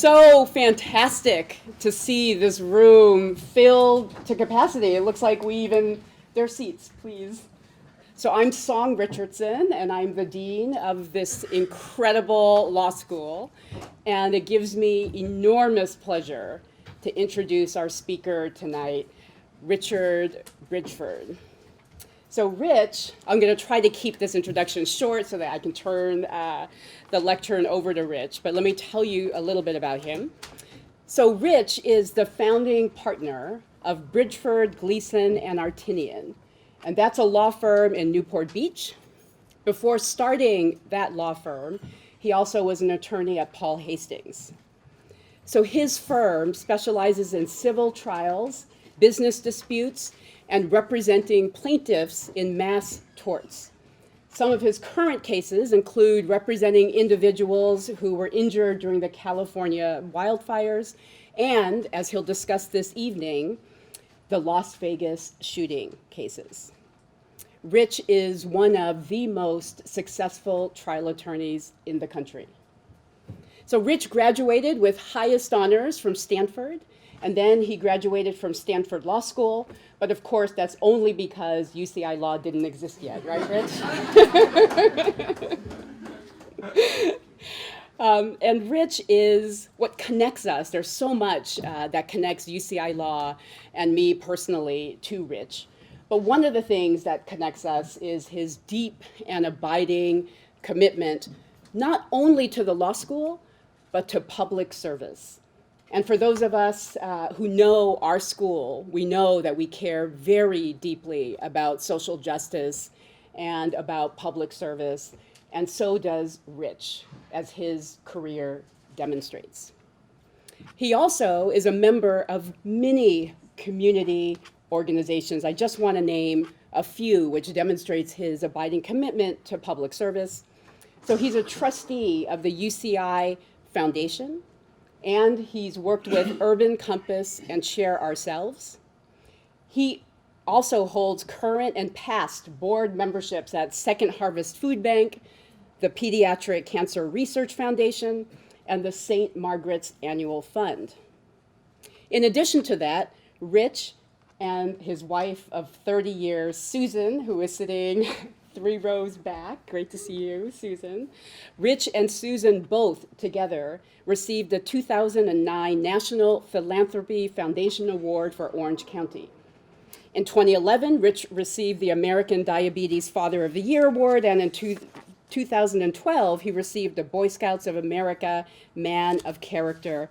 so fantastic to see this room filled to capacity. It looks like there are seats, please. So I'm Song Richardson, and I'm the dean of this incredible law school. And it gives me enormous pleasure to introduce our speaker tonight, Richard Bridgford. So Rich, I'm going to try to keep this introduction short so that I can turn the lectern over to Rich, but let me tell you a little bit about him. So Rich is the founding partner of Bridgford, Gleason, and Artinian, and that's a law firm in Newport Beach. Before starting that law firm, he also was an attorney at Paul Hastings. So his firm specializes in civil trials, business disputes, and representing plaintiffs in mass torts. Some of his current cases include representing individuals who were injured during the California wildfires, and, as he'll discuss this evening, the Las Vegas shooting cases. Rich is one of the most successful trial attorneys in the country. So Rich graduated with highest honors from Stanford, and then he graduated from Stanford Law School, but of course that's only because UCI law didn't exist yet, right, Rich? And Rich is what connects us. There's so much that connects UCI law and me personally to Rich. But one of the things that connects us is his deep and abiding commitment, not only to the law school, but to public service. And for those of us who know our school, we know that we care very deeply about social justice and about public service, and so does Rich, as his career demonstrates. He also is a member of many community organizations. I just want to name a few, which demonstrates his abiding commitment to public service. So he's a trustee of the UCI Foundation, and he's worked with Urban Compass and Share Ourselves. He also holds current and past board memberships at Second Harvest Food Bank, the Pediatric Cancer Research Foundation, and the St. Margaret's Annual Fund. In addition to that, Rich and his wife of 30 years, Susan, who is sitting 3 rows back. Great to see you, Susan. Rich and Susan both together received the 2009 National Philanthropy Foundation Award for Orange County. In 2011, Rich received the American Diabetes Father of the Year Award, and in 2012, he received the Boy Scouts of America Man of Character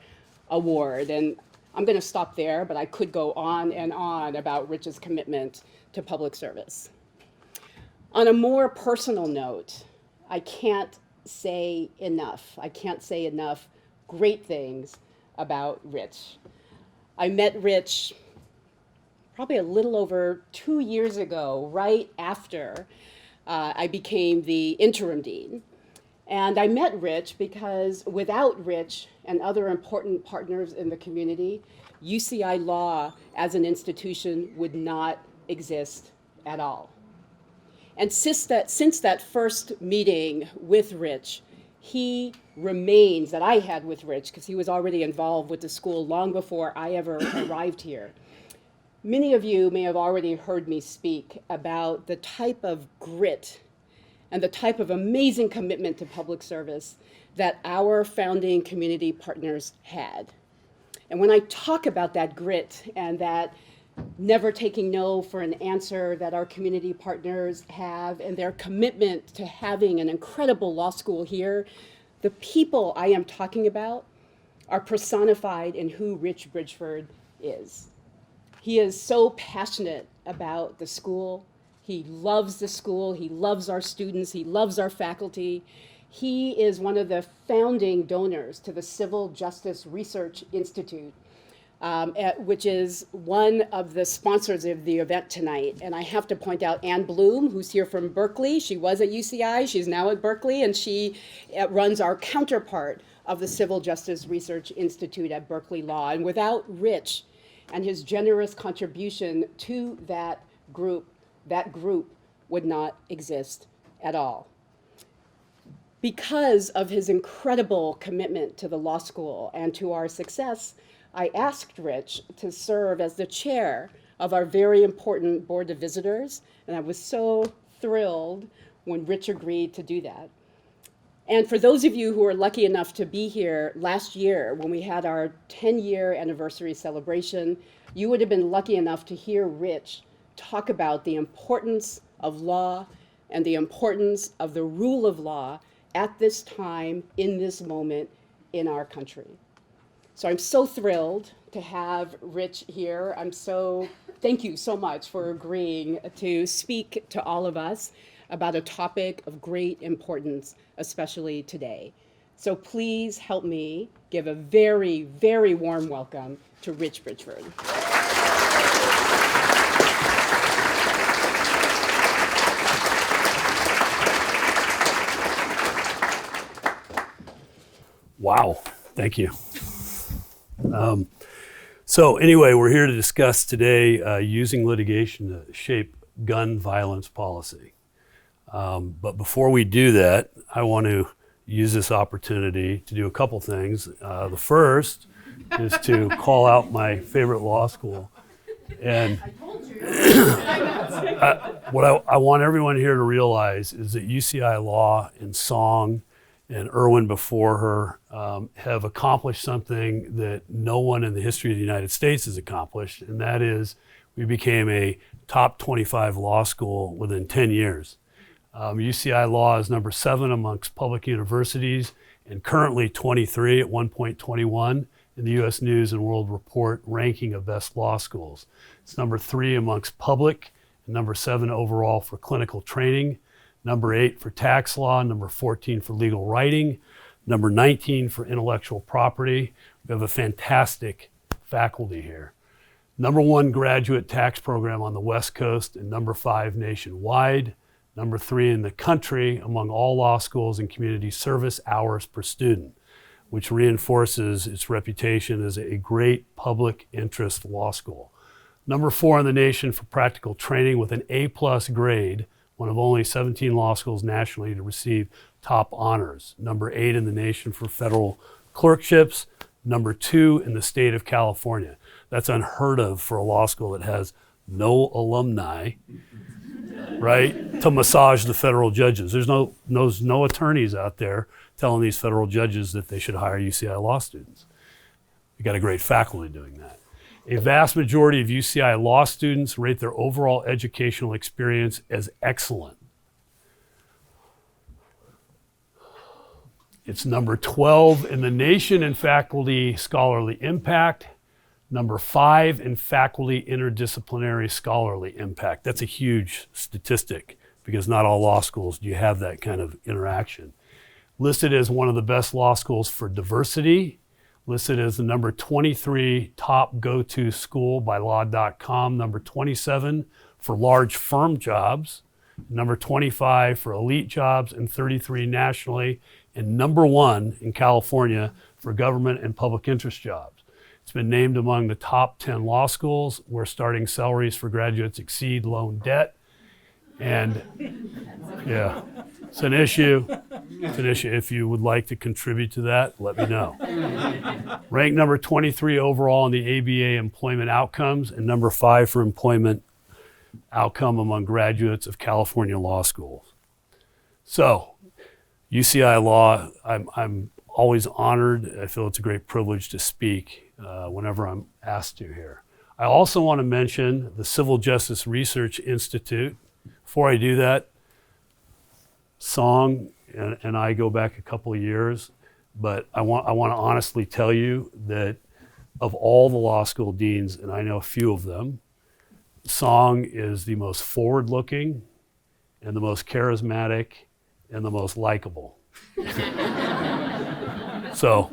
Award. And I'm going to stop there, but I could go on and on about Rich's commitment to public service. On a more personal note, I can't say enough great things about Rich. I met Rich probably a little over 2 years ago, right after I became the interim dean. And I met Rich because without Rich and other important partners in the community, UCI law as an institution would not exist at all. And since that first meeting with Rich, he remains, that I had with Rich, because he was already involved with the school long before I ever arrived here. Many of you may have already heard me speak about the type of grit and the type of amazing commitment to public service that our founding community partners had. And when I talk about that grit and that never taking no for an answer that our community partners have, and their commitment to having an incredible law school here, the people I am talking about are personified in who Rich Bridgford is. He is so passionate about the school. He loves the school. He loves our students. He loves our faculty. He is one of the founding donors to the Civil Justice Research Institute, which is one of the sponsors of the event tonight. And I have to point out Ann Bloom, who's here from Berkeley. She was at UCI, she's now at Berkeley, and she runs our counterpart of the Civil Justice Research Institute at Berkeley Law. And without Rich and his generous contribution to that group would not exist at all. Because of his incredible commitment to the law school and to our success, I asked Rich to serve as the chair of our very important Board of Visitors, and I was so thrilled when Rich agreed to do that. And for those of you who were lucky enough to be here last year when we had our 10-year anniversary celebration, you would have been lucky enough to hear Rich talk about the importance of law and the importance of the rule of law at this time, in this moment, in our country. So I'm so thrilled to have Rich here. Thank you so much for agreeing to speak to all of us about a topic of great importance, especially today. So please help me give a very, very warm welcome to Rich Bridgford. Wow, thank you. So anyway, we're here to discuss today using litigation to shape gun violence policy. But before we do that, I want to use this opportunity to do a couple things. The first is to call out my favorite law school. And what I want everyone here to realize is that UCI Law and Song and Irwin before her have accomplished something that no one in the history of the United States has accomplished, and that is we became a top 25 law school within 10 years. UCI Law is number 7 amongst public universities and currently 23, at one point 21, in the U.S. News and World Report ranking of best law schools. It's number 3 amongst public, and number 7 overall for clinical training, number 8 for tax law, number 14 for legal writing, number 19 for intellectual property. We have a fantastic faculty here. Number 1 graduate tax program on the West Coast and number 5 nationwide. Number 3 in the country among all law schools and community service hours per student, which reinforces its reputation as a great public interest law school. Number 4 in the nation for practical training with an A+ grade, one of only 17 law schools nationally to receive top honors. Number 8 in the nation for federal clerkships. Number 2 in the state of California. That's unheard of for a law school that has no alumni, right, to massage the federal judges. There's no attorneys out there telling these federal judges that they should hire UCI law students. We got a great faculty doing that. A vast majority of UCI law students rate their overall educational experience as excellent. It's number 12 in the nation in faculty scholarly impact, number 5 in faculty interdisciplinary scholarly impact. That's a huge statistic because not all law schools do you have that kind of interaction. Listed as one of the best law schools for diversity, listed as the number 23 top go-to school by law.com, number 27 for large firm jobs, number 25 for elite jobs, and 33 nationally, and number 1 in California for government and public interest jobs. It's been named among the top 10 law schools where starting salaries for graduates exceed loan debt. And yeah, it's an issue. It's an issue. If you would like to contribute to that, let me know. Ranked number 23 overall in the ABA employment outcomes and number 5 for employment outcome among graduates of California law schools. So, UCI Law, I'm always honored. I feel it's a great privilege to speak whenever I'm asked to here. I also want to mention the Civil Justice Research Institute. Before I do that, Song and I go back a couple of years, but I want to honestly tell you that of all the law school deans, and I know a few of them, Song is the most forward-looking and the most charismatic and the most likable. So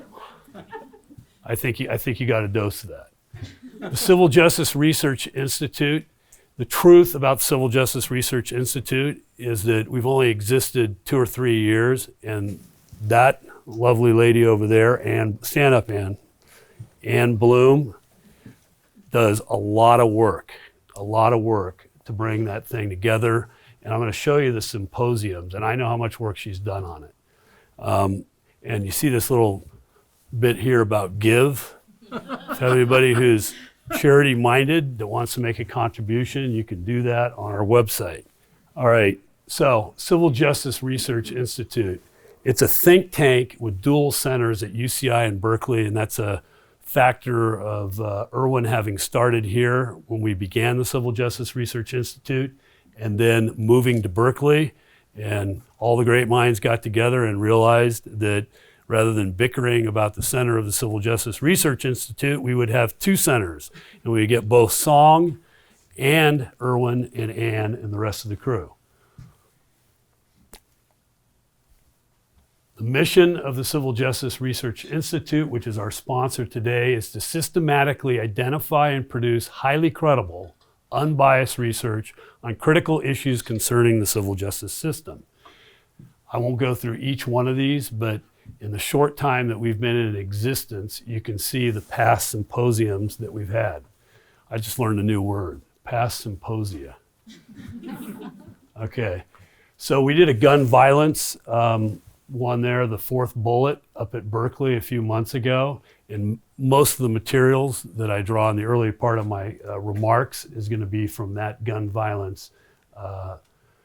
I think you got a dose of that. The Civil Justice Research Institute, the truth about the Civil Justice Research Institute is that we've only existed 2 or 3 years, and that lovely lady over there, Ann, stand up, Ann Bloom, does a lot of work to bring that thing together. And I'm going to show you the symposiums, and I know how much work she's done on it. And you see this little bit here about give. So anybody who's charity-minded that wants to make a contribution, you can do that on our website. All right, so Civil Justice Research Institute. It's a think tank with dual centers at UCI and Berkeley, and that's a factor of Irwin having started here when we began the Civil Justice Research Institute, and then moving to Berkeley, and all the great minds got together and realized that rather than bickering about the center of the Civil Justice Research Institute, we would have two centers, and we would get both Song and Irwin and Ann and the rest of the crew. The mission of the Civil Justice Research Institute, which is our sponsor today, is to systematically identify and produce highly credible, unbiased research on critical issues concerning the civil justice system. I won't go through each one of these, but in the short time that we've been in existence, you can see the past symposiums that we've had. I just learned a new word, past symposia. Okay, so we did a gun violence one there, the fourth bullet, up at Berkeley a few months ago. And most of the materials that I draw in the early part of my remarks is going to be from that gun violence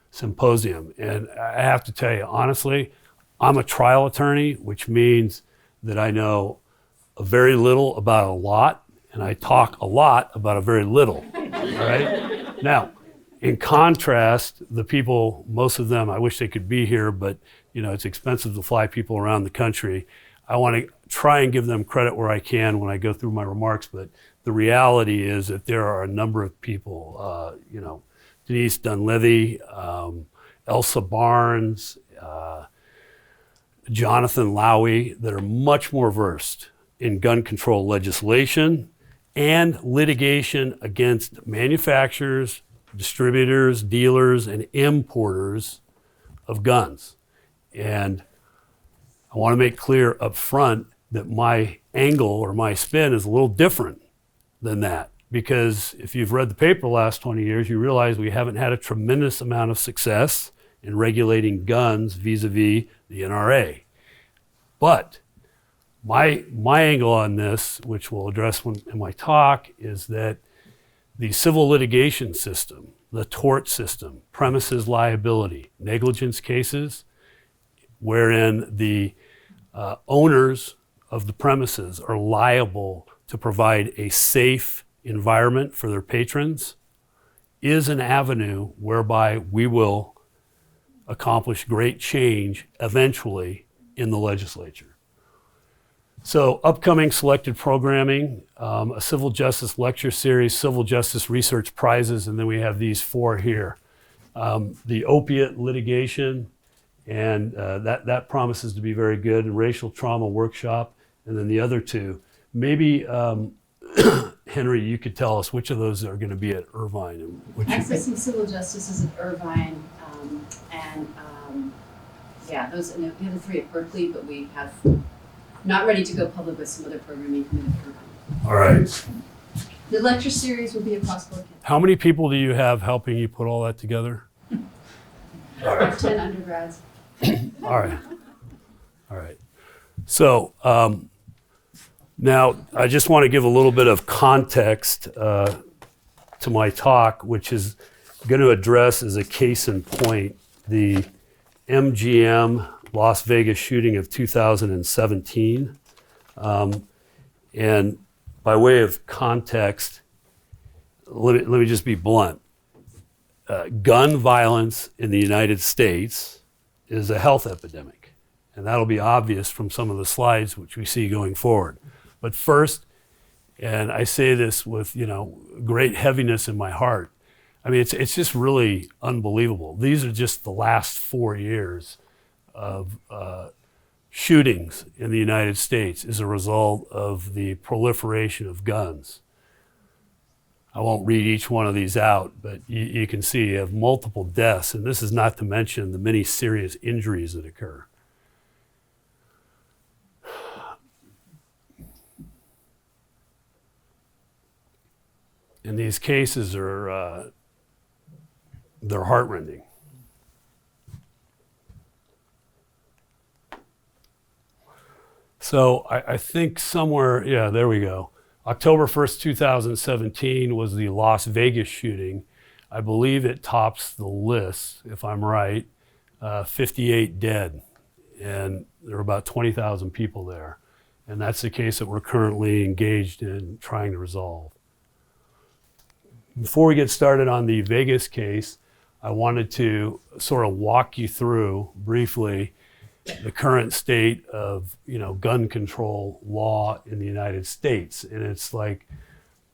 symposium. And I have to tell you, honestly, I'm a trial attorney, which means that I know very little about a lot, and I talk a lot about a very little, all right? Now, in contrast, the people, most of them, I wish they could be here, but you know, it's expensive to fly people around the country. I want to try and give them credit where I can when I go through my remarks, but the reality is that there are a number of people, you know, Denise Dunleavy, Elsa Barnes, Jonathan Lowy, that are much more versed in gun control legislation and litigation against manufacturers, distributors, dealers, and importers of guns. And I want to make clear up front that my angle or my spin is a little different than that, because if you've read the paper the last 20 years, you realize we haven't had a tremendous amount of success in regulating guns vis-a-vis the NRA. But my angle on this, which we'll address in my talk, is that the civil litigation system, the tort system, premises liability, negligence cases, wherein the owners of the premises are liable to provide a safe environment for their patrons, is an avenue whereby we will accomplish great change eventually in the legislature. So upcoming selected programming, a civil justice lecture series, civil justice research prizes, and then we have these four here. The opiate litigation, and that promises to be very good, and racial trauma workshop, and then the other two. Maybe, Henry, you could tell us which of those are going to be at Irvine. And which Accessing Civil Justice is at Irvine, those, and the other three at Berkeley, but we have not ready to go public with some other programming coming at Irvine. All right. The lecture series will be across both campuses. How many people do you have helping you put all that together? All right. 10 undergrads. All right. All right. So now I just want to give a little bit of context to my talk, which is going to address as a case in point the MGM Las Vegas shooting of 2017. And by way of context, let me just be blunt. Gun violence in the United States is a health epidemic, and that'll be obvious from some of the slides which we see going forward. But first, and I say this with great heaviness in my heart, I mean it's just really unbelievable. These are just the last 4 years of shootings in the United States as a result of the proliferation of guns. I won't read each one of these out, but you can see you have multiple deaths, and this is not to mention the many serious injuries that occur. And these cases are, they're heartrending. So I think somewhere, yeah, there we go. October 1st, 2017 was the Las Vegas shooting. I believe it tops the list, if I'm right, 58 dead. And there were about 20,000 people there. And that's the case that we're currently engaged in trying to resolve. Before we get started on the Vegas case, I wanted to sort of walk you through briefly the current state of, gun control law in the United States. And it's like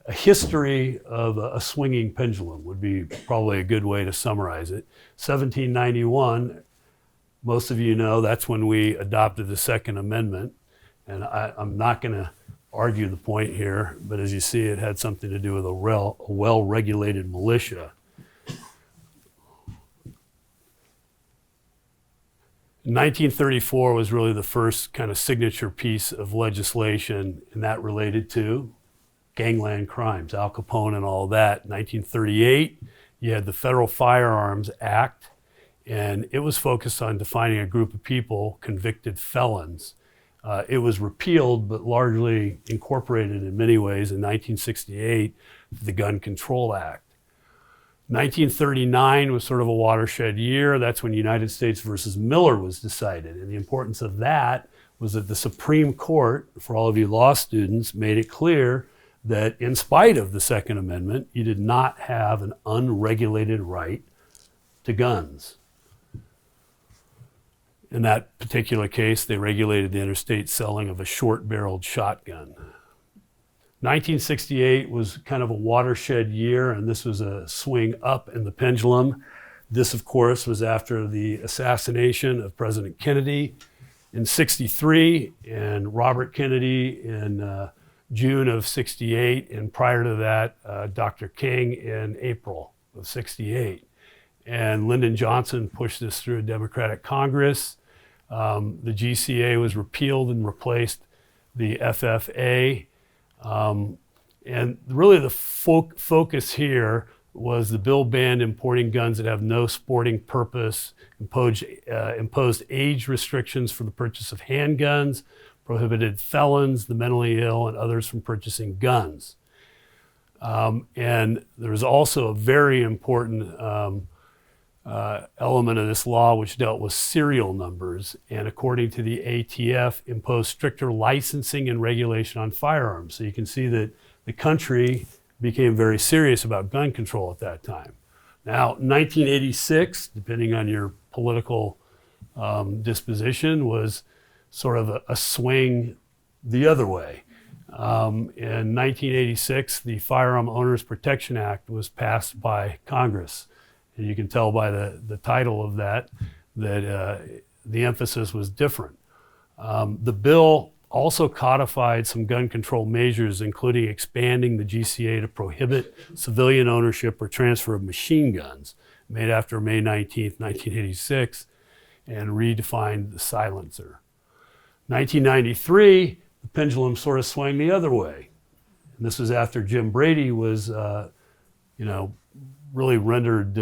a history of a swinging pendulum would be probably a good way to summarize it. 1791, most of you know, that's when we adopted the Second Amendment. And I'm not going to argue the point here, but as you see, it had something to do with a well-regulated militia. 1934 was really the first kind of signature piece of legislation, and that related to gangland crimes, Al Capone and all that. 1938, you had the Federal Firearms Act, and it was focused on defining a group of people, convicted felons. It was repealed, but largely incorporated in many ways in 1968, the Gun Control Act. 1939 was sort of a watershed year. That's when United States versus Miller was decided. And the importance of that was that the Supreme Court, for all of you law students, made it clear that in spite of the Second Amendment, you did not have an unregulated right to guns. In that particular case, they regulated the interstate selling of a short-barreled shotgun. 1968 was kind of a watershed year, and this was a swing up in the pendulum. This, of course, was after the assassination of President Kennedy in '63 and Robert Kennedy in June of '68, and prior to that, Dr. King in April of '68. And Lyndon Johnson pushed this through a Democratic Congress. The GCA was repealed and replaced the FFA. And really the focus here was the bill banned importing guns that have no sporting purpose, imposed age restrictions for the purchase of handguns, prohibited felons, the mentally ill, and others from purchasing guns. And there was also a very important element of this law which dealt with serial numbers, and according to the ATF, imposed stricter licensing and regulation on firearms. So you can see that the country became very serious about gun control at that time. Now, 1986, depending on your political disposition, was sort of a swing the other way. In 1986, the Firearm Owners Protection Act was passed by Congress. And you can tell by the title of that the emphasis was different. The bill also codified some gun control measures, including expanding the GCA to prohibit civilian ownership or transfer of machine guns, made after May 19th, 1986, and redefined the silencer. 1993, the pendulum sort of swung the other way. And this was after Jim Brady was, really rendered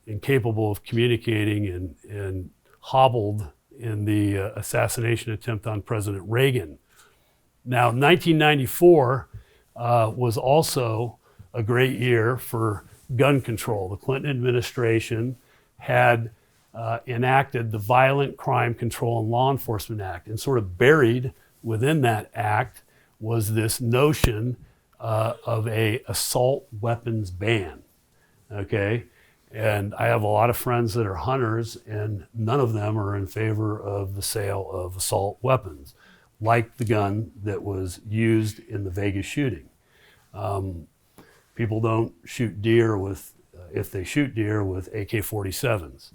incapable of communicating and hobbled in the assassination attempt on President Reagan. Now, 1994 was also a great year for gun control. The Clinton administration had enacted the Violent Crime Control and Law Enforcement Act, and sort of buried within that act was this notion of a assault weapons ban. Okay, and I have a lot of friends that are hunters, and none of them are in favor of the sale of assault weapons, like the gun that was used in the Vegas shooting. People don't shoot deer with, if they shoot deer, with AK-47s.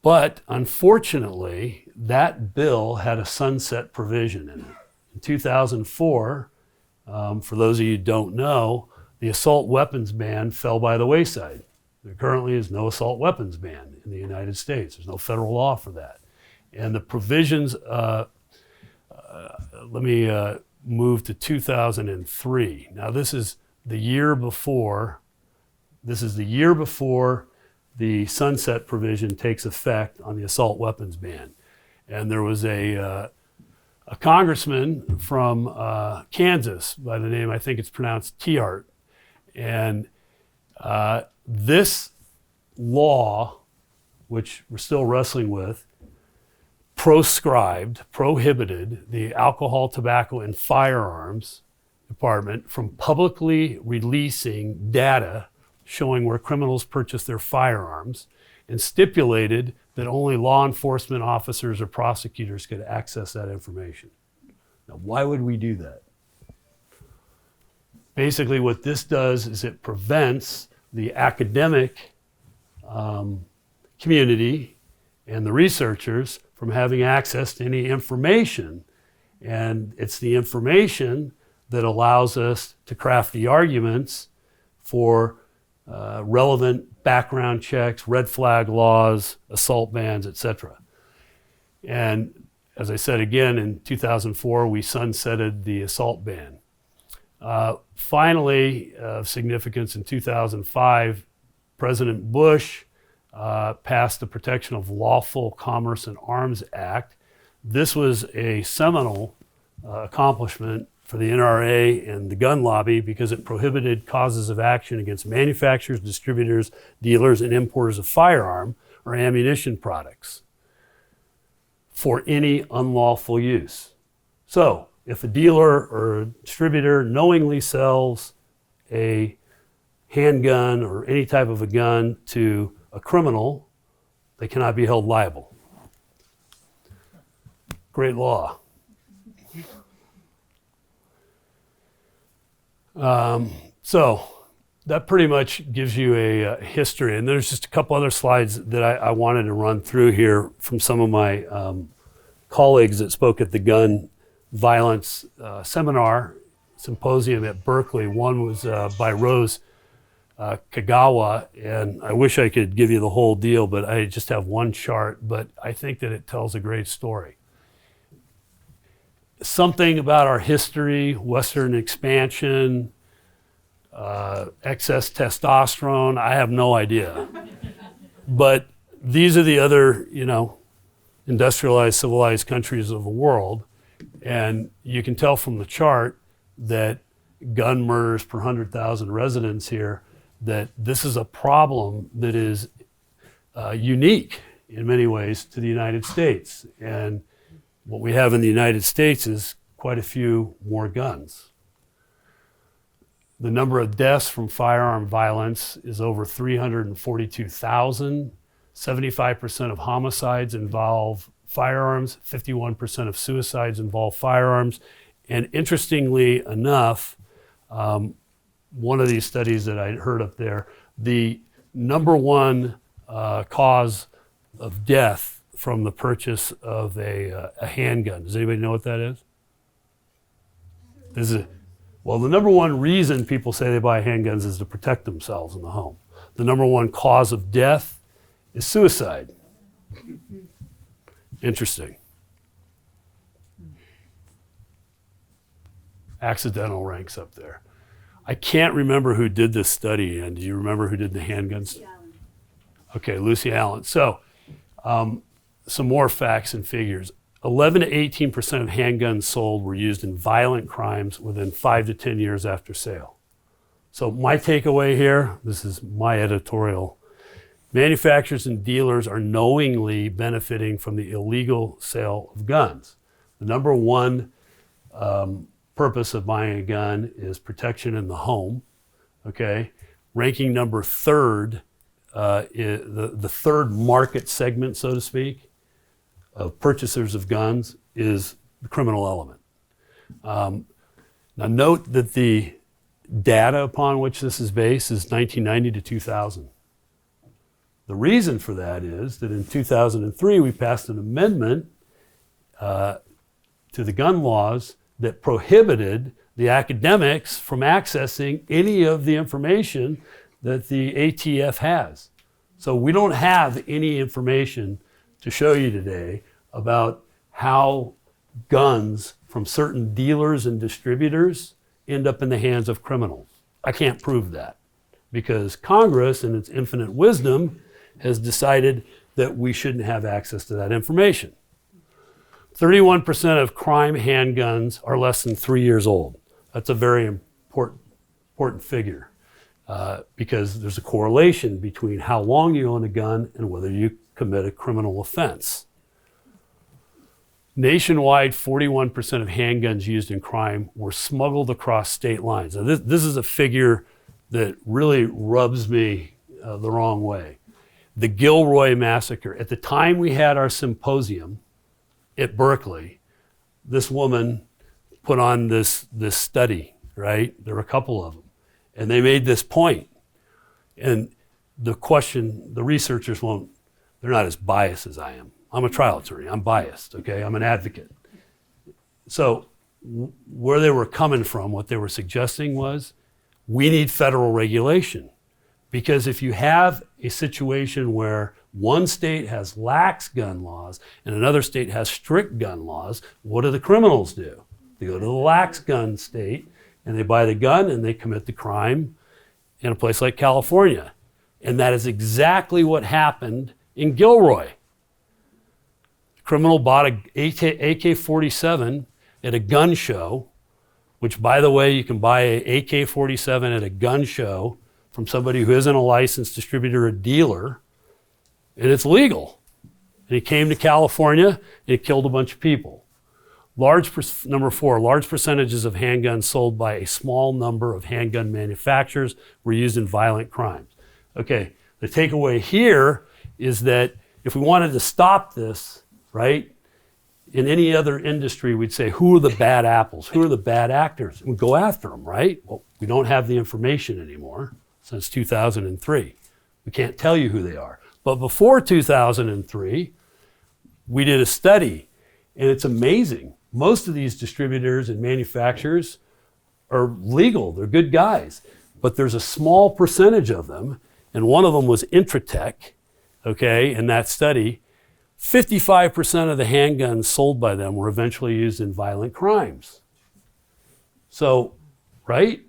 But unfortunately, that bill had a sunset provision in it. In 2004, for those of you who don't know, the assault weapons ban fell by the wayside. There currently is no assault weapons ban in the United States. There's no federal law for that. And the provisions, let me move to 2003. Now this is the year before the sunset provision takes effect on the assault weapons ban. And there was a a congressman from Kansas by the name, I think it's pronounced Tiart. And this law, which we're still wrestling with, prohibited the Alcohol, Tobacco, and Firearms Department from publicly releasing data showing where criminals purchase their firearms, and stipulated that only law enforcement officers or prosecutors could access that information. Now, why would we do that? Basically, what this does is it prevents the academic community and the researchers from having access to any information. And it's the information that allows us to craft the arguments for relevant background checks, red flag laws, assault bans, etc. And as I said again, in 2004, we sunsetted the assault ban. Finally, of significance in 2005, President Bush passed the Protection of Lawful Commerce in Arms Act. This was a seminal accomplishment for the NRA and the gun lobby because it prohibited causes of action against manufacturers, distributors, dealers, and importers of firearm or ammunition products for any unlawful use. So, if a dealer or a distributor knowingly sells a handgun or any type of a gun to a criminal, they cannot be held liable. Great law. So that pretty much gives you a history. And there's just a couple other slides that I wanted to run through here from some of my colleagues that spoke at the gun violence symposium at Berkeley. One was by Rose Kagawa, and I wish I could give you the whole deal, but I just have one chart, but I think that it tells a great story. Something about our history, Western expansion, excess testosterone, I have no idea. But these are the other, industrialized, civilized countries of the world. And you can tell from the chart that gun murders per 100,000 residents here, that this is a problem that is unique in many ways to the United States. And what we have in the United States is quite a few more guns. The number of deaths from firearm violence is over 342,000. 75% of homicides involve firearms, 51% of suicides involve firearms. And interestingly enough, one of these studies that I heard up there, the number one cause of death from the purchase of a handgun. Does anybody know what that is? Well, the number one reason people say they buy handguns is to protect themselves in the home. The number one cause of death is suicide. Interesting. Accidental ranks up there. I can't remember who did this study, and do you remember who did the handguns? Lucy Allen. Okay, Lucy Allen. So, some more facts and figures. 11 to 18% of handguns sold were used in violent crimes within 5 to 10 years after sale. So my takeaway here, this is my editorial, manufacturers and dealers are knowingly benefiting from the illegal sale of guns. The number one purpose of buying a gun is protection in the home, okay? Ranking number third, the third market segment, so to speak, of purchasers of guns is the criminal element. Now note that the data upon which this is based is 1990 to 2000. The reason for that is that in 2003 we passed an amendment to the gun laws that prohibited the academics from accessing any of the information that the ATF has. So we don't have any information to show you today about how guns from certain dealers and distributors end up in the hands of criminals. I can't prove that because Congress, in its infinite wisdom, has decided that we shouldn't have access to that information. 31% of crime handguns are less than 3 years old. That's a very important figure because there's a correlation between how long you own a gun and whether you commit a criminal offense. Nationwide, 41% of handguns used in crime were smuggled across state lines. Now, this is a figure that really rubs me the wrong way. The Gilroy massacre. At the time we had our symposium at Berkeley, this woman put on this study, right? There were a couple of them. And they made this point. And the researchers they're not as biased as I am. I'm a trial attorney. I'm biased, okay? I'm an advocate. So where they were coming from, what they were suggesting was, we need federal regulation. Because if you have a situation where one state has lax gun laws and another state has strict gun laws, what do the criminals do? They go to the lax gun state and they buy the gun and they commit the crime in a place like California. And that is exactly what happened in Gilroy. The criminal bought an AK-47 at a gun show, which, by the way, you can buy an AK-47 at a gun show from somebody who isn't a licensed distributor or dealer, and it's legal. And he came to California and he killed a bunch of people. Number 4, large percentages of handguns sold by a small number of handgun manufacturers were used in violent crimes. Okay, the takeaway here is that if we wanted to stop this, right, in any other industry, we'd say, who are the bad apples? Who are the bad actors? And we'd go after them, right? Well, we don't have the information anymore since 2003. We can't tell you who they are. But before 2003, we did a study, and it's amazing. Most of these distributors and manufacturers are legal. They're good guys. But there's a small percentage of them, and one of them was Intratec, okay, in that study. 55% of the handguns sold by them were eventually used in violent crimes. So, right?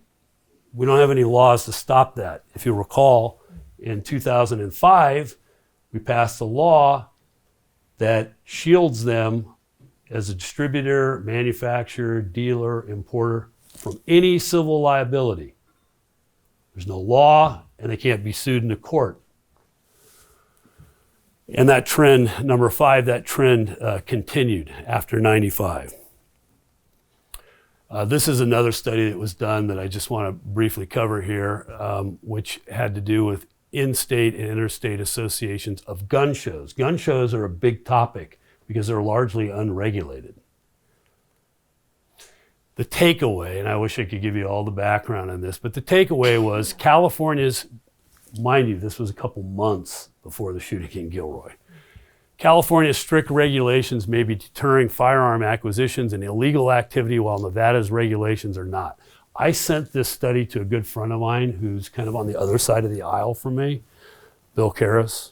We don't have any laws to stop that. If you recall, in 2005, we passed a law that shields them as a distributor, manufacturer, dealer, importer from any civil liability. There's no law, and they can't be sued in a court. And that trend, number 5, that trend continued after 95. This is another study that was done that I just want to briefly cover here, which had to do with in-state and interstate associations of gun shows. Gun shows are a big topic because they're largely unregulated. The takeaway, and I wish I could give you all the background on this, but the takeaway was California's, mind you, this was a couple months before the shooting in Gilroy. California's strict regulations may be deterring firearm acquisitions and illegal activity, while Nevada's regulations are not. I sent this study to a good friend of mine who's kind of on the other side of the aisle from me, Bill Karras,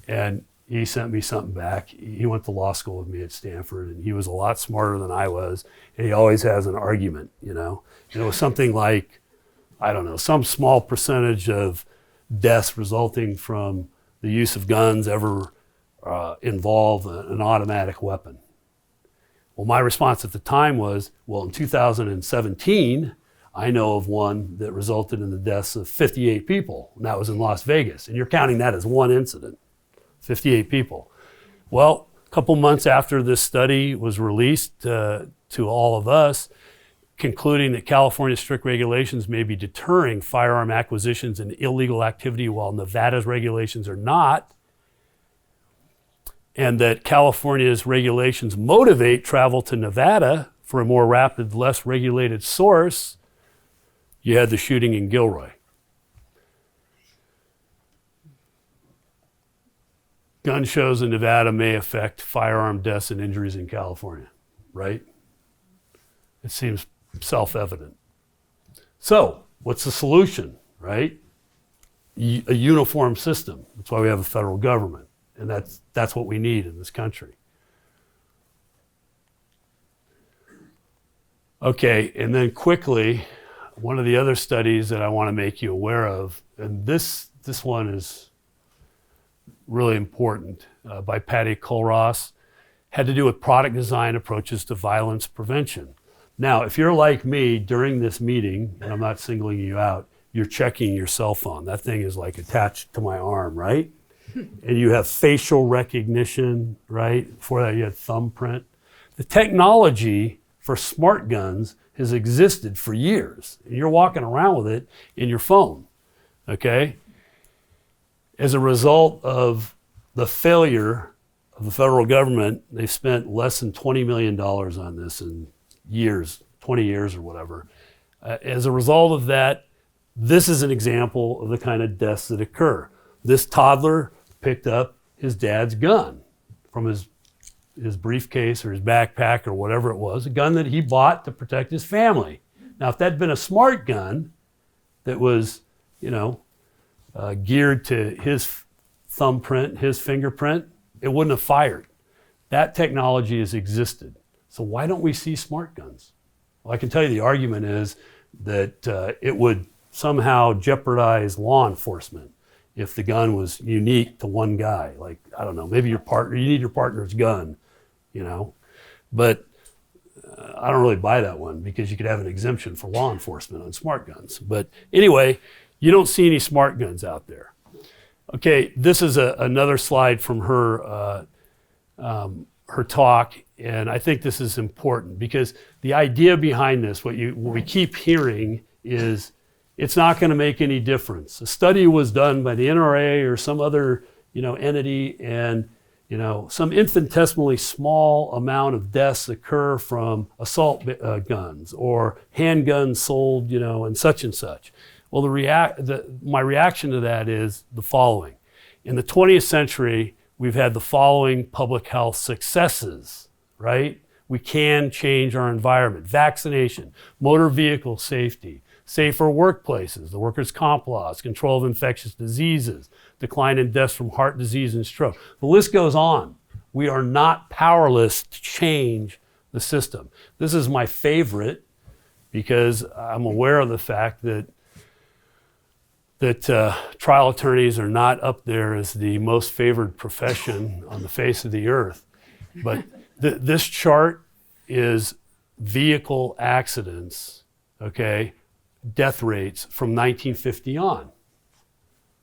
and he sent me something back. He went to law school with me at Stanford, and he was a lot smarter than I was, and he always has an argument, you know. And it was something like, I don't know, some small percentage of deaths resulting from the use of guns ever involve an automatic weapon. Well, my response at the time was, well, in 2017, I know of one that resulted in the deaths of 58 people, and that was in Las Vegas. And you're counting that as one incident, 58 people. Well, a couple months after this study was released to all of us, concluding that California's strict regulations may be deterring firearm acquisitions and illegal activity while Nevada's regulations are not, and that California's regulations motivate travel to Nevada for a more rapid, less regulated source, you had the shooting in Gilroy. Gun shows in Nevada may affect firearm deaths and injuries in California, right? It seems self-evident. So, what's the solution, right? A uniform system. That's why we have a federal government. And that's what we need in this country. Okay, and then quickly, one of the other studies that I want to make you aware of, and this one is really important, by Patty Kulross, had to do with product design approaches to violence prevention. Now, if you're like me during this meeting, and I'm not singling you out, you're checking your cell phone. That thing is like attached to my arm, right? And you have facial recognition, right? Before that, you had thumbprint. The technology for smart guns has existed for years. And you're walking around with it in your phone, okay? As a result of the failure of the federal government, they've spent less than $20 million on this in years, 20 years or whatever. As a result of that, this is an example of the kind of deaths that occur. This toddler picked up his dad's gun from his briefcase or his backpack or whatever it was, a gun that he bought to protect his family. Now, if that'd been a smart gun that was, geared to his thumbprint, his fingerprint, it wouldn't have fired. That technology has existed. So why don't we see smart guns? Well, I can tell you the argument is that it would somehow jeopardize law enforcement if the gun was unique to one guy. Like, I don't know, maybe your partner, you need your partner's gun, but I don't really buy that one because you could have an exemption for law enforcement on smart guns. But anyway, you don't see any smart guns out there. Okay, this is another slide from her talk, and I think this is important because the idea behind this, what we keep hearing is it's not going to make any difference. A study was done by the NRA or some other entity, and some infinitesimally small amount of deaths occur from assault guns or handguns sold, and such. Well, my reaction to that is the following. In the 20th century, we've had the following public health successes, right? We can change our environment. Vaccination, motor vehicle safety, safer workplaces, the workers' comp laws, control of infectious diseases, decline in deaths from heart disease and stroke. The list goes on. We are not powerless to change the system. This is my favorite because I'm aware of the fact that trial attorneys are not up there as the most favored profession on the face of the earth. But this chart is vehicle accidents, okay, death rates from 1950 on.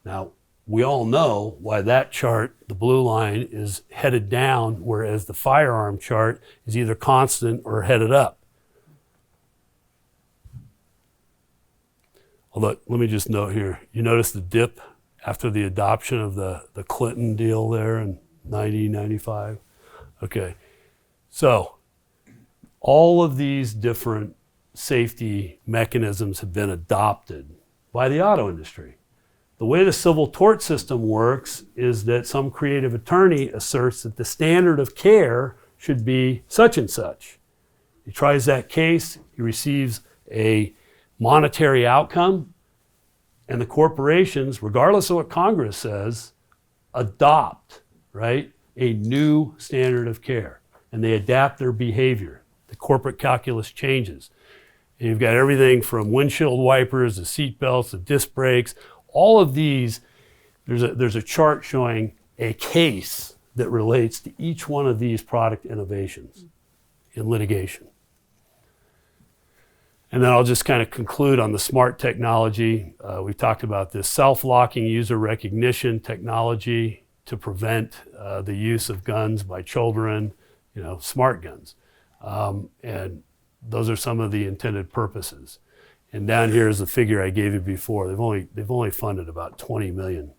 Now, we all know why that chart, the blue line, is headed down, whereas the firearm chart is either constant or headed up. Although, let me just note here, you notice the dip after the adoption of the Clinton deal there in 95? Okay, so all of these different safety mechanisms have been adopted by the auto industry. The way the civil tort system works is that some creative attorney asserts that the standard of care should be such and such. He tries that case, he receives a monetary outcome, and the corporations, regardless of what Congress says, adopt, right, a new standard of care, and they adapt their behavior. The corporate calculus changes. And you've got everything from windshield wipers to seat belts to disc brakes. All of these, there's a chart showing a case that relates to each one of these product innovations in litigation. And then I'll just kind of conclude on the smart technology. We've talked about this self-locking user recognition technology to prevent the use of guns by children, smart guns. And those are some of the intended purposes. And down here is the figure I gave you before. They've only funded about 20 million.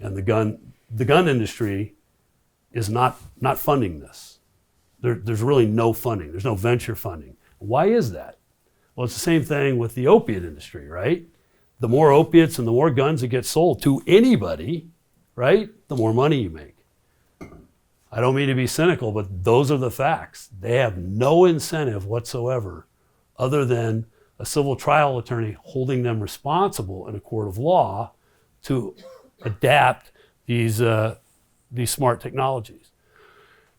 And the gun industry is not funding this. There's really no funding. There's no venture funding. Why is that? Well, it's the same thing with the opiate industry, right? The more opiates and the more guns that get sold to anybody, right, the more money you make. I don't mean to be cynical, but those are the facts. They have no incentive whatsoever other than a civil trial attorney holding them responsible in a court of law to adapt these smart technologies.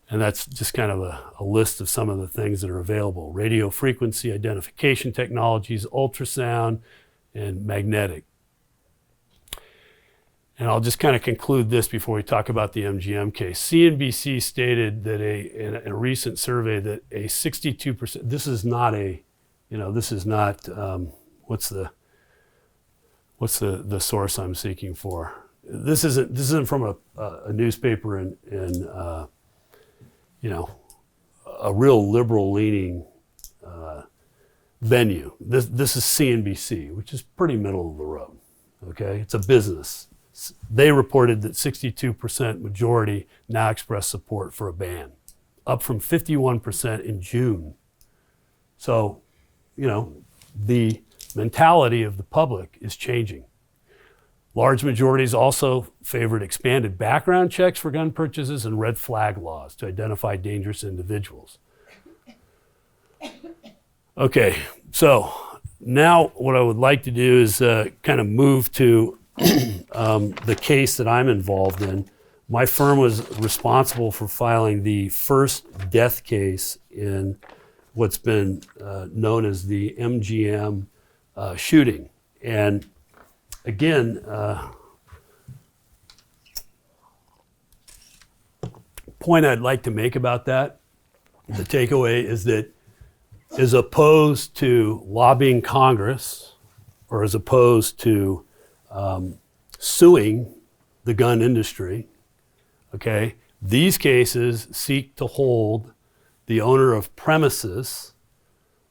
And that's just kind of a list of some of the things that are available. Radio frequency identification technologies, ultrasound, and magnetic. And I'll just kind of conclude this before we talk about the MGM case. CNBC stated that in a recent survey that a 62%, this is not, what's the source I'm seeking for? This isn't from a newspaper in a real liberal leaning venue. This is CNBC, which is pretty middle of the road. Okay, it's a business. They reported that 62% majority now express support for a ban, up from 51% in June. So, the mentality of the public is changing. Large majorities also favored expanded background checks for gun purchases and red flag laws to identify dangerous individuals. Okay, so now what I would like to do is kind of move to the case that I'm involved in. My firm was responsible for filing the first death case in what's been known as the MGM shooting. And again, point I'd like to make about that, the takeaway is that as opposed to lobbying Congress or as opposed to suing the gun industry, okay, these cases seek to hold the owner of premises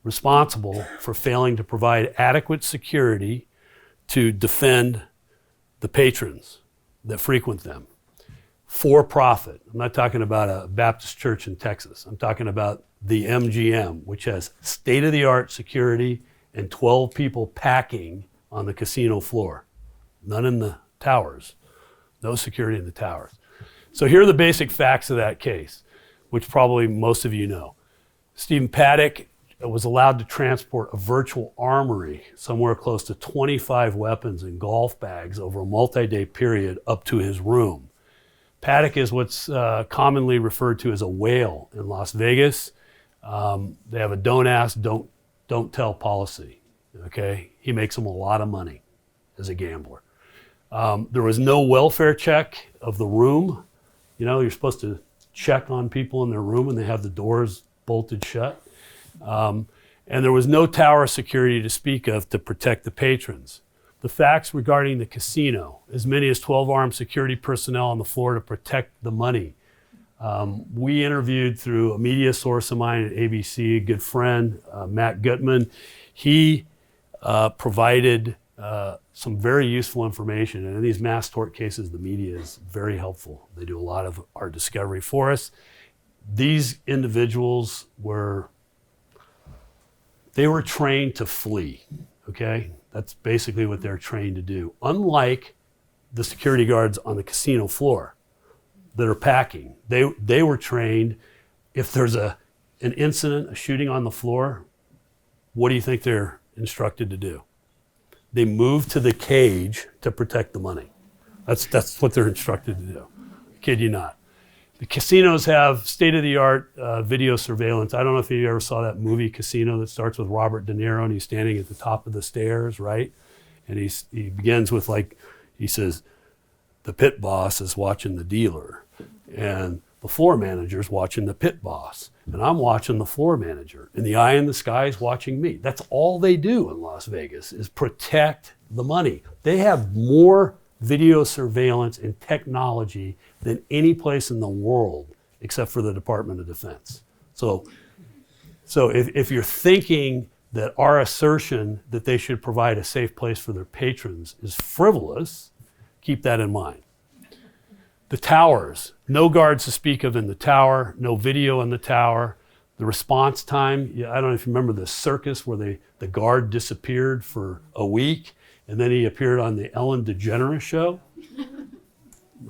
responsible for failing to provide adequate security to defend the patrons that frequent them. For profit. I'm not talking about a Baptist church in Texas. I'm talking about the MGM, which has state-of-the-art security and 12 people packing on the casino floor. None in the towers. No security in the towers. So here are the basic facts of that case, which probably most of you know. Stephen Paddock was allowed to transport a virtual armory, somewhere close to 25 weapons in golf bags over a multi-day period up to his room. Paddock is what's commonly referred to as a whale in Las Vegas. They have a don't ask, don't tell policy, okay? He makes them a lot of money as a gambler. There was no welfare check of the room. You're supposed to check on people in their room and they have the doors bolted shut. And there was no tower security to speak of to protect the patrons. The facts regarding the casino, as many as 12 armed security personnel on the floor to protect the money. We interviewed through a media source of mine at ABC, a good friend, Matt Gutman. He provided some very useful information. And in these mass tort cases, the media is very helpful. They do a lot of our discovery for us. These individuals were trained to flee, okay? That's basically what they're trained to do. Unlike the security guards on the casino floor that are packing, they were trained, if there's an incident, a shooting on the floor, what do you think they're instructed to do? They move to the cage to protect the money. That's what they're instructed to do. Kid you not. The casinos have state-of-the-art video surveillance. I don't know if you ever saw that movie Casino that starts with Robert De Niro and he's standing at the top of the stairs, right? And he begins with he says, the pit boss is watching the dealer and the floor manager's watching the pit boss and I'm watching the floor manager and the eye in the sky is watching me. That's all they do in Las Vegas is protect the money. They have more video surveillance and technology than any place in the world except for the Department of Defense. So if you're thinking that our assertion that they should provide a safe place for their patrons is frivolous, keep that in mind. The towers, no guards to speak of in the tower, no video in the tower. The response time, I don't know if you remember the circus where the guard disappeared for a week and then he appeared on the Ellen DeGeneres show.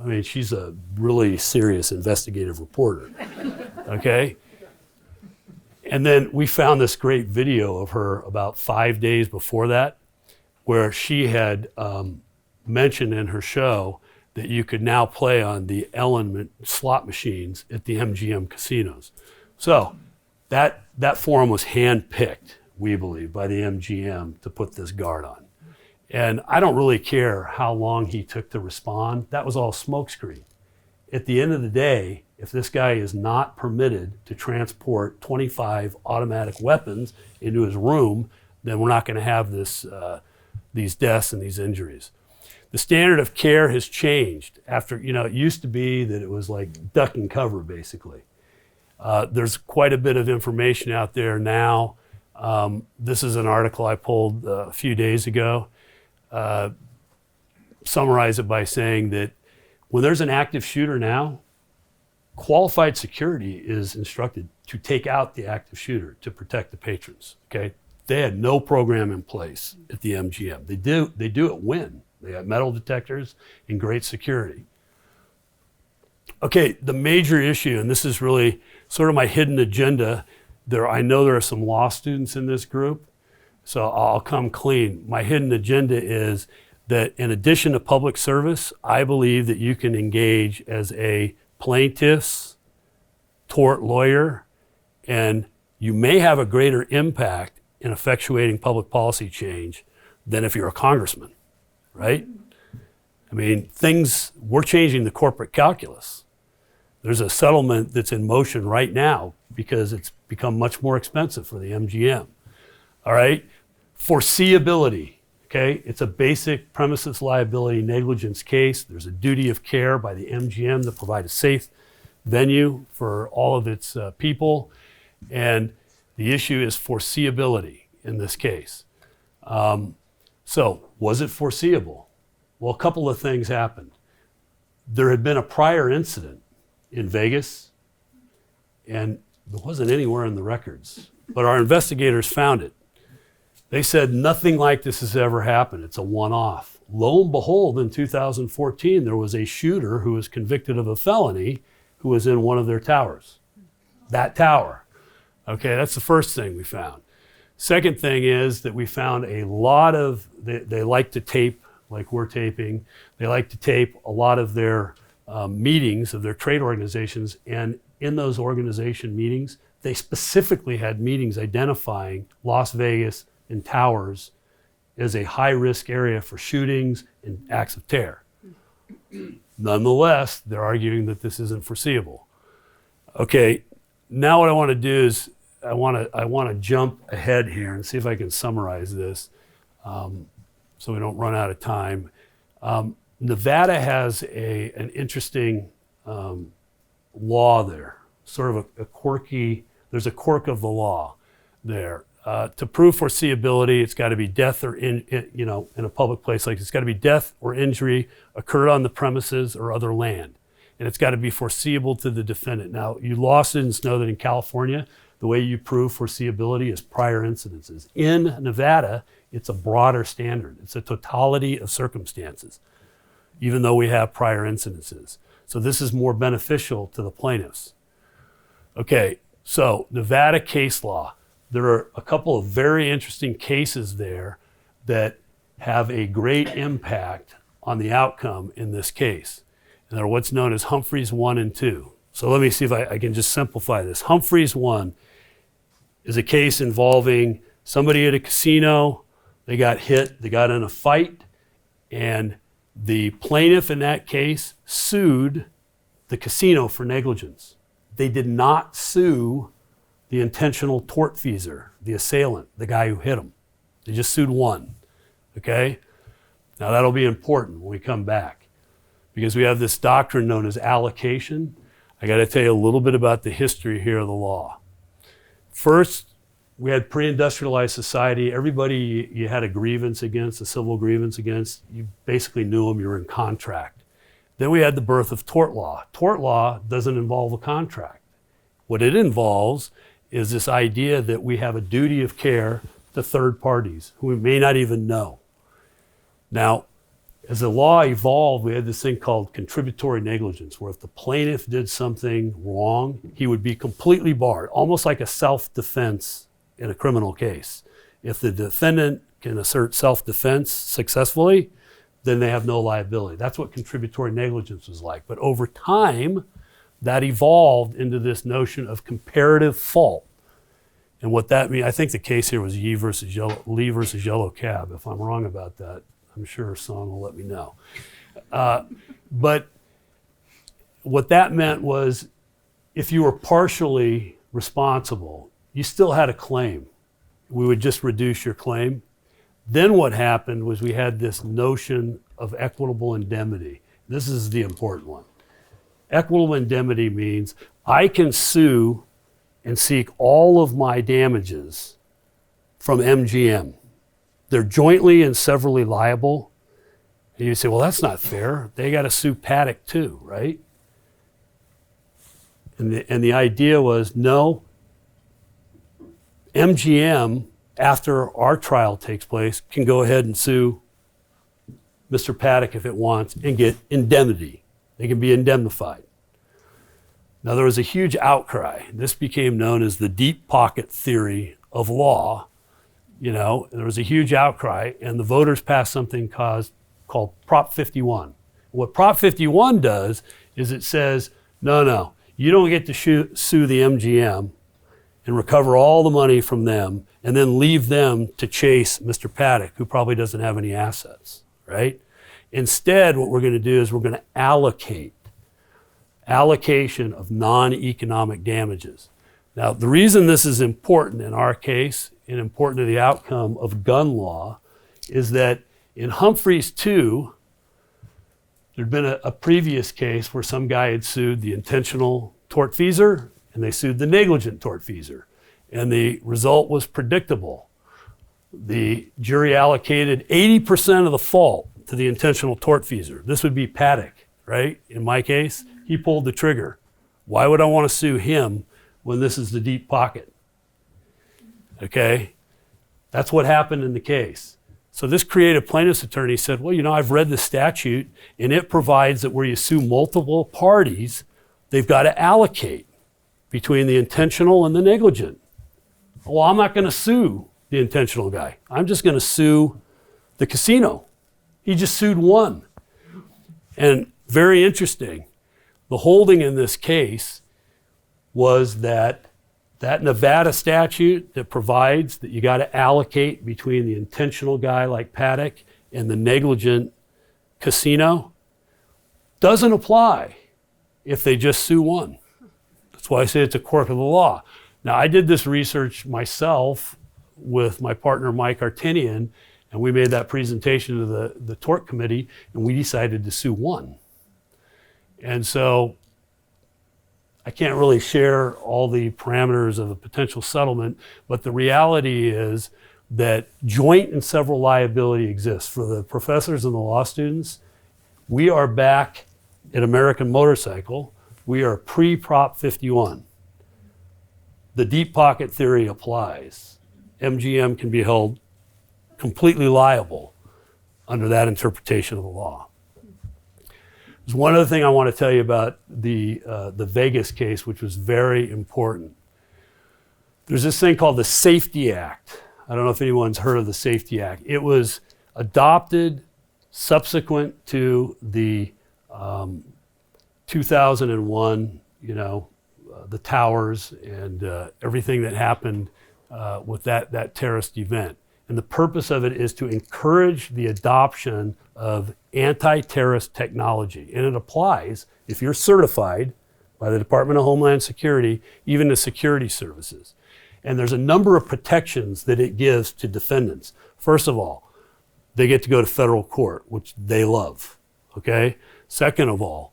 I mean, she's a really serious investigative reporter, okay? And then we found this great video of her about 5 days before that, where she had mentioned in her show that you could now play on the Ellen slot machines at the MGM casinos. So that forum was handpicked, we believe, by the MGM to put this guard on. And I don't really care how long he took to respond. That was all smokescreen. At the end of the day, if this guy is not permitted to transport 25 automatic weapons into his room, then we're not going to have these deaths and these injuries. The standard of care has changed. After, it used to be that it was like duck and cover, basically. There's quite a bit of information out there now. This is an article I pulled a few days ago. Summarize it by saying that when there's an active shooter now, qualified security is instructed to take out the active shooter to protect the patrons. Okay, they had no program in place at the MGM. They do it when they have metal detectors and great security. Okay, the major issue, and this is really sort of my hidden agenda. I know there are some law students in this group, so I'll come clean. My hidden agenda is that in addition to public service, I believe that you can engage as a plaintiff's tort lawyer, and you may have a greater impact in effectuating public policy change than if you're a congressman, right? I mean, we're changing the corporate calculus. There's a settlement that's in motion right now because it's become much more expensive for the MGM, all right? Foreseeability. Okay, it's a basic premises liability negligence case. There's a duty of care by the MGM to provide a safe venue for all of its people. And the issue is foreseeability in this case. So was it foreseeable? Well, a couple of things happened. There had been a prior incident in Vegas, and it wasn't anywhere in the records, but our investigators found it. They said nothing like this has ever happened. It's a one-off. Lo and behold, in 2014, there was a shooter who was convicted of a felony who was in one of their towers. That tower. Okay, that's the first thing we found. Second thing is that we found a lot of, they like to tape, like we're taping, they like to tape a lot of their meetings of their trade organizations, and in those organization meetings, they specifically had meetings identifying Las Vegas and towers as a high-risk area for shootings and acts of terror. Nonetheless, they're arguing that this isn't foreseeable. Okay, now what I want to do is I want to jump ahead here and see if I can summarize this so we don't run out of time. Nevada has an interesting law there, sort of a quirky, there's a quirk of the law there. To prove foreseeability, it's got to be death or in a public place like this, it's got to be death or injury occurred on the premises or other land, and it's got to be foreseeable to the defendant. Now, you law students know that in California, the way you prove foreseeability is prior incidences. In Nevada, it's a broader standard. It's a totality of circumstances, even though we have prior incidences. So this is more beneficial to the plaintiffs. Okay, so Nevada case law. There are a couple of very interesting cases there that have a great impact on the outcome in this case. And they're what's known as Humphreys 1 and 2. So let me see if I can just simplify this. Humphreys 1 is a case involving somebody at a casino. They got hit, they got in a fight, and the plaintiff in that case sued the casino for negligence. They did not sue the intentional tortfeasor, the assailant, the guy who hit him. They just sued one, okay? Now that'll be important when we come back because we have this doctrine known as allocation. I gotta tell you a little bit about the history here of the law. First, we had pre-industrialized society. Everybody you had a grievance against, a civil grievance against, you basically knew them, you were in contract. Then we had the birth of tort law. Tort law doesn't involve a contract. What it involves is this idea that we have a duty of care to third parties who we may not even know. Now, as the law evolved, we had this thing called contributory negligence, where if the plaintiff did something wrong, he would be completely barred, almost like a self-defense in a criminal case. If the defendant can assert self-defense successfully, then they have no liability. That's what contributory negligence was like. But over time, that evolved into this notion of comparative fault. And what that means, I think the case here was Lee versus Yellow Cab. If I'm wrong about that, I'm sure Song will let me know. But what that meant was if you were partially responsible, you still had a claim. We would just reduce your claim. Then what happened was we had this notion of equitable indemnity. This is the important one. Equitable indemnity means I can sue and seek all of my damages from MGM. They're jointly and severally liable. And you say, well, that's not fair. They got to sue Paddock too, right? And the idea was, no, MGM, after our trial takes place, can go ahead and sue Mr. Paddock if it wants and get indemnity. They can be indemnified. Now, there was a huge outcry. This became known as the deep pocket theory of law. You know, there was a huge outcry, and the voters passed something called Prop 51. What Prop 51 does is it says, no, you don't get to sue the MGM and recover all the money from them and then leave them to chase Mr. Paddock, who probably doesn't have any assets, right? Instead, what we're going to do is we're going to allocation of non-economic damages. Now, the reason this is important in our case and important to the outcome of gun law is that in Humphreys 2, there'd been a previous case where some guy had sued the intentional tortfeasor and they sued the negligent tortfeasor. And the result was predictable. The jury allocated 80% of the fault to the intentional tortfeasor. This would be Paddock, right? In my case, he pulled the trigger. Why would I want to sue him when this is the deep pocket? Okay? That's what happened in the case. So this creative plaintiff's attorney said, well, you know, I've read the statute and it provides that where you sue multiple parties, they've got to allocate between the intentional and the negligent. Well, I'm not going to sue the intentional guy. I'm just going to sue the casino. He just sued one. And very interesting, the holding in this case was that Nevada statute that provides that you got to allocate between the intentional guy like Paddock and the negligent casino doesn't apply if they just sue one. That's why I say it's a quirk of the law. Now, I did this research myself with my partner, Mike Artinian, and we made that presentation to the tort committee, and we decided to sue one. And so I can't really share all the parameters of a potential settlement, but the reality is that joint and several liability exists. For the professors and the law students, we are back at American Motorcycle. We are pre-Prop 51. The deep pocket theory applies. MGM can be held completely liable under that interpretation of the law. There's one other thing I want to tell you about the Vegas case, which was very important. There's this thing called the Safety Act. I don't know if anyone's heard of the Safety Act. It was adopted subsequent to the 2001, the towers and everything that happened with that terrorist event. And the purpose of it is to encourage the adoption of anti-terrorist technology. And it applies if you're certified by the Department of Homeland Security, even to security services. And there's a number of protections that it gives to defendants. First of all, they get to go to federal court, which they love, okay? Second of all,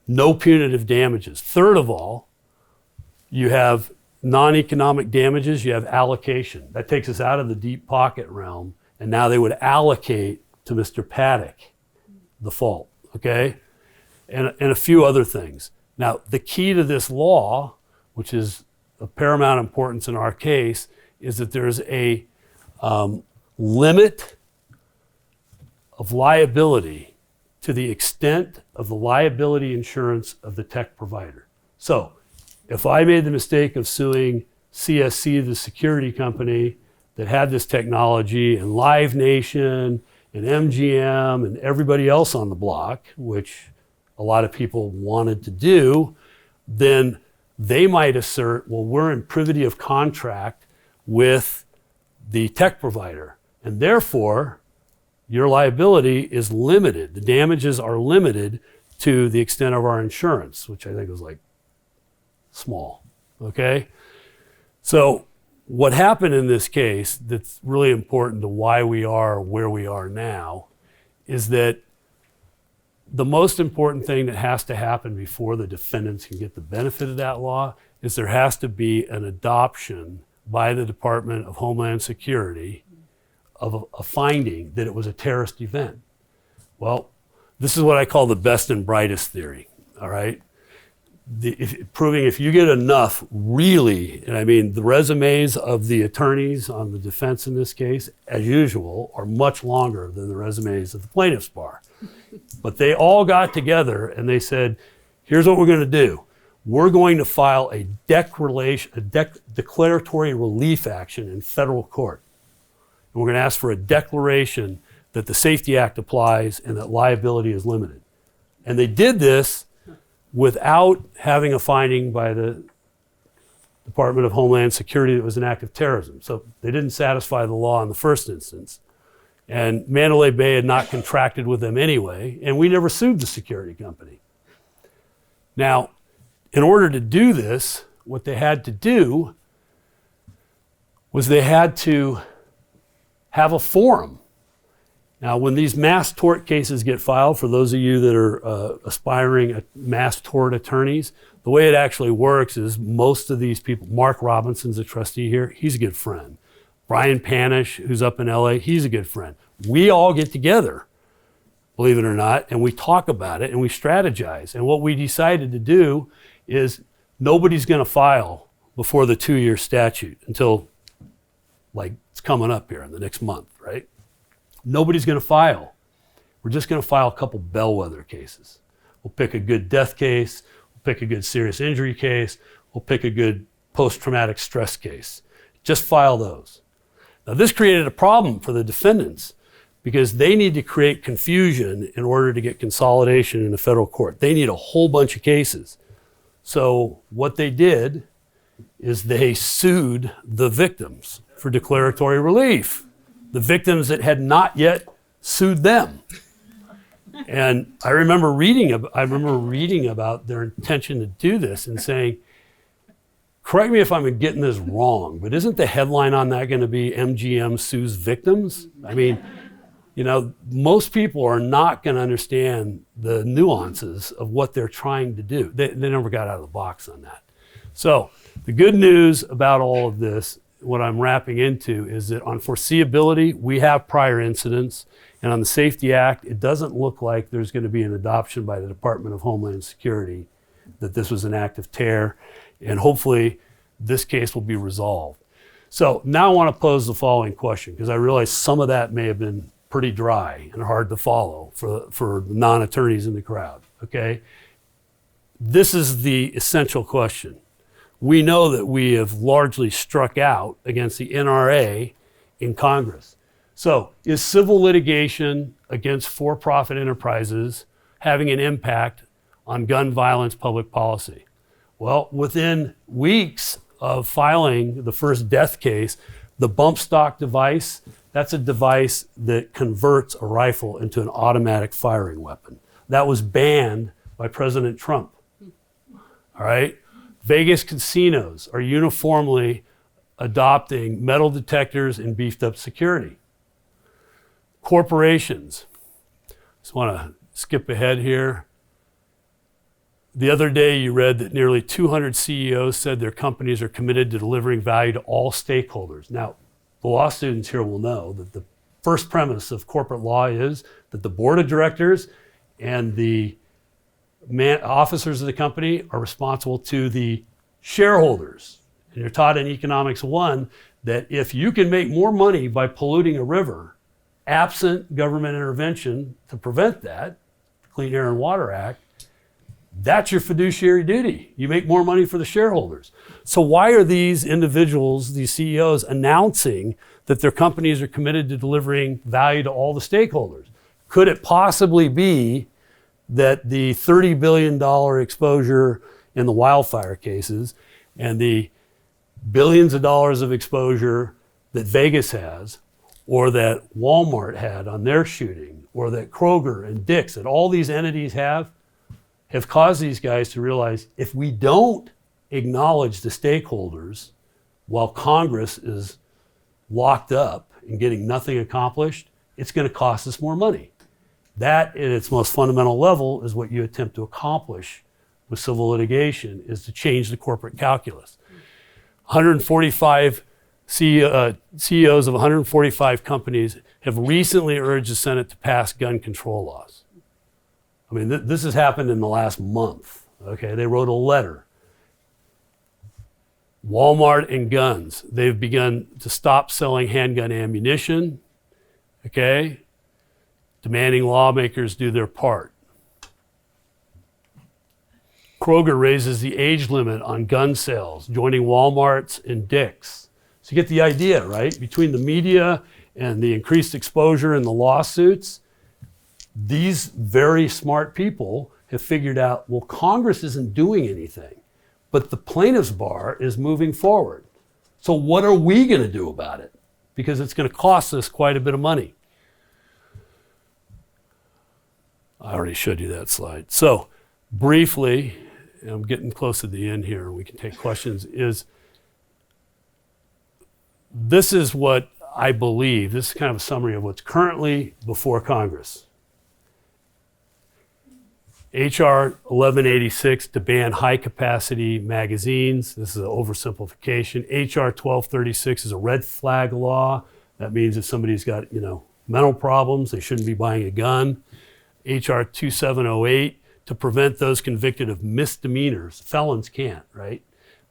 no punitive damages. Third of all, you have non-economic damages, you have allocation. That takes us out of the deep pocket realm, and now they would allocate to Mr. Paddock the fault, okay? And a few other things. Now, the key to this law, which is of paramount importance in our case, is that there's a limit of liability to the extent of the liability insurance of the tech provider. So, if I made the mistake of suing CSC, the security company that had this technology, and Live Nation, and MGM, and everybody else on the block, which a lot of people wanted to do, then they might assert, well, we're in privity of contract with the tech provider, and therefore, your liability is limited. The damages are limited to the extent of our insurance, which I think was like small, okay? So what happened in this case that's really important to why we are where we are now is that the most important thing that has to happen before the defendants can get the benefit of that law is there has to be an adoption by the Department of Homeland Security of a finding that it was a terrorist event. Well, this is what I call the best and brightest theory, all right? Proving if you get enough really, and I mean the resumes of the attorneys on the defense in this case, as usual, are much longer than the resumes of the plaintiff's bar. But they all got together and they said, here's what we're going to do. We're going to file a declaratory relief action in federal court. And we're going to ask for a declaration that the Safety Act applies and that liability is limited. And they did this without having a finding by the Department of Homeland Security that it was an act of terrorism. So they didn't satisfy the law in the first instance. And Mandalay Bay had not contracted with them anyway, and we never sued the security company. Now, in order to do this, what they had to do was they had to have a forum. Now, when these mass tort cases get filed, for those of you that are aspiring mass tort attorneys, the way it actually works is most of these people, Mark Robinson's a trustee here, he's a good friend. Brian Panish, who's up in LA, he's a good friend. We all get together, believe it or not, and we talk about it and we strategize. And what we decided to do is nobody's going to file before the 2-year statute until, like, it's coming up here in the next month, right? Nobody's going to file. We're just going to file a couple bellwether cases. We'll pick a good death case, we'll pick a good serious injury case, we'll pick a good post-traumatic stress case. Just file those. Now, this created a problem for the defendants because they need to create confusion in order to get consolidation in a federal court. They need a whole bunch of cases. So what they did is they sued the victims for declaratory relief, the victims that had not yet sued them. And I remember reading about their intention to do this and saying, correct me if I'm getting this wrong, but isn't the headline on that going to be MGM sues victims? I mean, you know, most people are not going to understand the nuances of what they're trying to do. They never got out of the box on that. So the good news about all of this, what I'm wrapping into, is that on foreseeability, we have prior incidents. And on the Safety Act, it doesn't look like there's going to be an adoption by the Department of Homeland Security that this was an act of terror. And hopefully this case will be resolved. So now I want to pose the following question, because I realize some of that may have been pretty dry and hard to follow for non-attorneys in the crowd, okay? This is the essential question. We know that we have largely struck out against the NRA in Congress. So is civil litigation against for-profit enterprises having an impact on gun violence public policy? Well, within weeks of filing the first death case, the bump stock device, that's a device that converts a rifle into an automatic firing weapon. That was banned by President Trump. All right? Vegas casinos are uniformly adopting metal detectors and beefed up security. Corporations, just want to skip ahead here. The other day you read that nearly 200 CEOs said their companies are committed to delivering value to all stakeholders. Now, the law students here will know that the first premise of corporate law is that the board of directors and the officers of the company are responsible to the shareholders. And you're taught in Economics 1 that if you can make more money by polluting a river, absent government intervention to prevent that, Clean Air and Water Act, that's your fiduciary duty. You make more money for the shareholders. So why are these individuals, these CEOs, announcing that their companies are committed to delivering value to all the stakeholders? Could it possibly be that the $30 billion exposure in the wildfire cases and the billions of dollars of exposure that Vegas has, or that Walmart had on their shooting, or that Kroger and Dick's, that all these entities have caused these guys to realize if we don't acknowledge the stakeholders while Congress is locked up and getting nothing accomplished, it's going to cost us more money. That, at its most fundamental level, is what you attempt to accomplish with civil litigation, is to change the corporate calculus. 145 CEOs of 145 companies have recently urged the Senate to pass gun control laws. I mean, this has happened in the last month, okay? They wrote a letter. Walmart and guns, they've begun to stop selling handgun ammunition, okay? Demanding lawmakers do their part. Kroger raises the age limit on gun sales, joining Walmart's and Dick's. So you get the idea, right? Between the media and the increased exposure and the lawsuits, these very smart people have figured out, well, Congress isn't doing anything, but the plaintiff's bar is moving forward. So what are we going to do about it? Because it's going to cost us quite a bit of money. I already showed you that slide. So briefly, and I'm getting close to the end here, and we can take questions, this is what I believe, this is kind of a summary of what's currently before Congress. H.R. 1186 to ban high-capacity magazines. This is an oversimplification. H.R. 1236 is a red flag law. That means if somebody's got, mental problems, they shouldn't be buying a gun. H.R. 2708 to prevent those convicted of misdemeanors. Felons can't, right?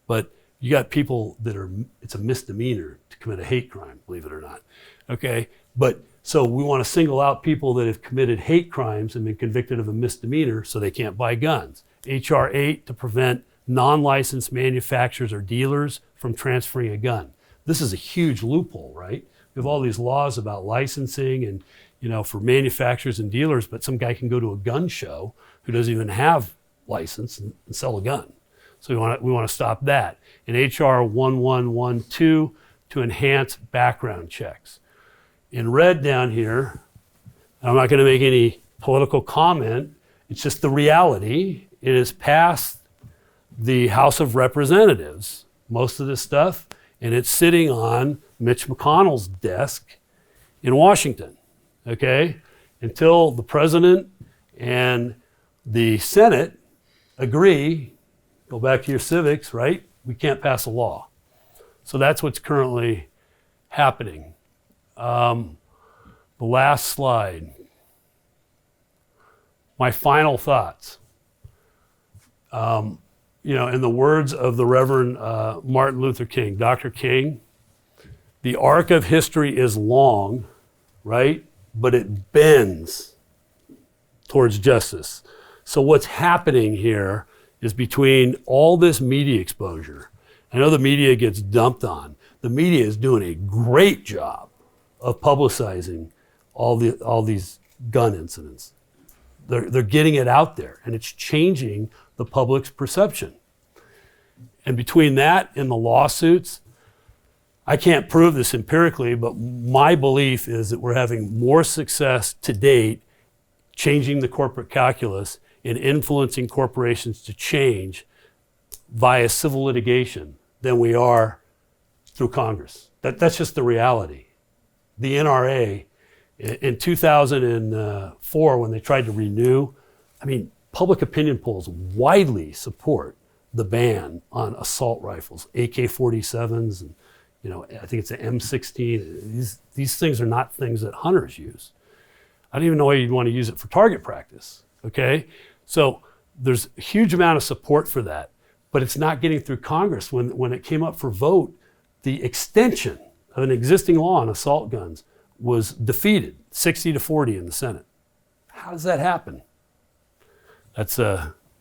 But you got people that it's a misdemeanor to commit a hate crime, believe it or not. Okay, but so we want to single out people that have committed hate crimes and been convicted of a misdemeanor so they can't buy guns. H.R. 8 to prevent non-licensed manufacturers or dealers from transferring a gun. This is a huge loophole, right? We have all these laws about licensing and, for manufacturers and dealers, but some guy can go to a gun show who doesn't even have license and sell a gun. So we want to stop that. And H.R. 1112 to enhance background checks. In red down here, I'm not going to make any political comment, it's just the reality. It has passed the House of Representatives, most of this stuff, and it's sitting on Mitch McConnell's desk in Washington, okay? Until the president and the Senate agree, go back to your civics, right? We can't pass a law. So that's what's currently happening. The last slide. My final thoughts. In the words of the Reverend Martin Luther King, Dr. King, the arc of history is long, right? But it bends towards justice. So what's happening here is between all this media exposure, I know the media gets dumped on. The media is doing a great job of publicizing all these gun incidents. They're getting it out there, and it's changing the public's perception. And between that and the lawsuits, I can't prove this empirically, but my belief is that we're having more success to date changing the corporate calculus and influencing corporations to change via civil litigation than we are through Congress. That's just the reality. The NRA, in 2004, when they tried to renew, public opinion polls widely support the ban on assault rifles, AK-47s, and I think it's an M16. These things are not things that hunters use. I don't even know why you'd want to use it for target practice, okay? So there's a huge amount of support for that, but it's not getting through Congress. When it came up for vote, the extension of an existing law on assault guns was defeated, 60-40 in the Senate. How does that happen? That's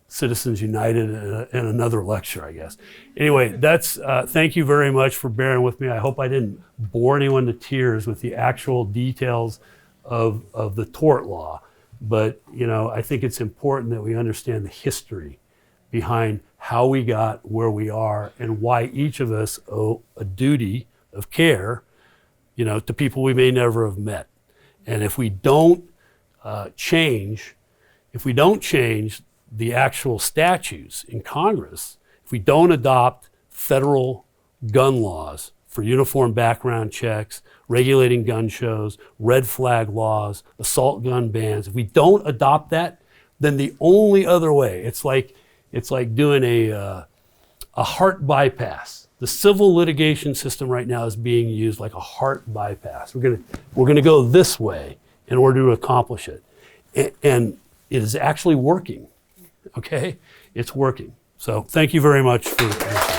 Citizens United and another lecture, I guess. Anyway, that's thank you very much for bearing with me. I hope I didn't bore anyone to tears with the actual details of the tort law. But I think it's important that we understand the history behind how we got where we are and why each of us owe a duty of care to people we may never have met. And if we don't change the actual statutes in Congress, if we don't adopt federal gun laws for uniform background checks, regulating gun shows, red flag laws, assault gun bans, if we don't adopt that, then the only other way, it's like doing a heart bypass. The civil litigation system right now is being used like a heart bypass. We're gonna go this way in order to accomplish it. And it is actually working, okay? It's working. So thank you very much for